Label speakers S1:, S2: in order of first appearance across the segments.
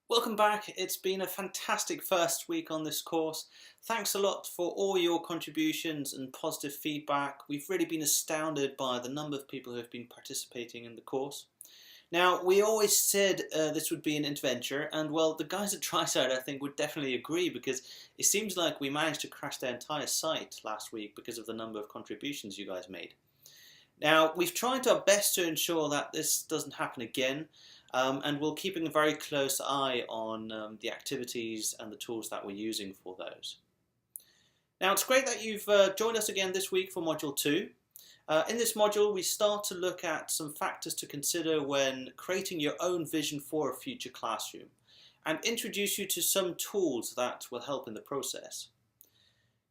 S1: Welcome back. It's been a fantastic first week on this course. Thanks a lot for all your contributions and positive feedback. We've really been astounded by the number of people who have been participating in the course. Now, we always said this would be an adventure, and well, the guys at TriSide I think would definitely agree, because it seems like we managed to crash their entire site last week because of the number of contributions you guys made. Now, we've tried our best to ensure that this doesn't happen again, and we're keeping a very close eye on the activities and the tools that we're using for those. Now, it's great that you've joined us again this week for Module 2. In this module, we start to look at some factors to consider when creating your own vision for a future classroom, and introduce you to some tools that will help in the process.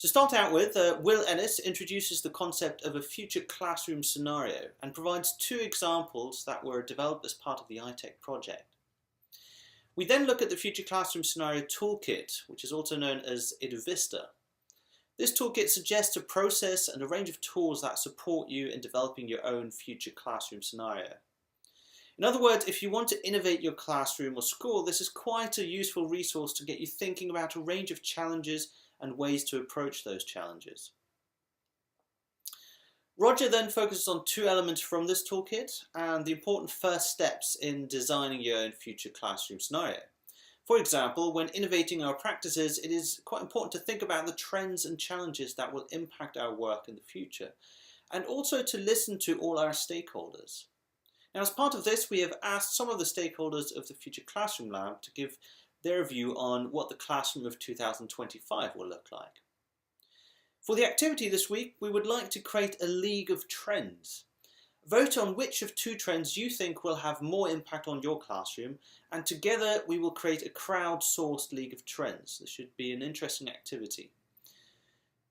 S1: To start out with, Will Ennis introduces the concept of a future classroom scenario and provides two examples that were developed as part of the iTech project. We then look at the future classroom scenario toolkit, which is also known as EduVista. This toolkit suggests a process and a range of tools that support you in developing your own future classroom scenario. In other words, if you want to innovate your classroom or school, this is quite a useful resource to get you thinking about a range of challenges and ways to approach those challenges. Roger then focuses on two elements from this toolkit and the important first steps in designing your own future classroom scenario. For example, when innovating our practices, it is quite important to think about the trends and challenges that will impact our work in the future, and also to listen to all our stakeholders. Now, as part of this, we have asked some of the stakeholders of the Future Classroom Lab to give their view on what the classroom of 2025 will look like. For the activity this week, we would like to create a league of trends. Vote on which of two trends you think will have more impact on your classroom, and together we will create a crowd-sourced league of trends. This should be an interesting activity.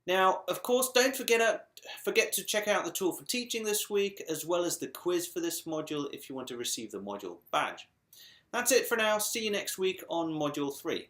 S1: Now, of course, don't forget to check out the tool for teaching this week, as well as the quiz for this module if you want to receive the module badge. That's it for now. See you next week on Module 3.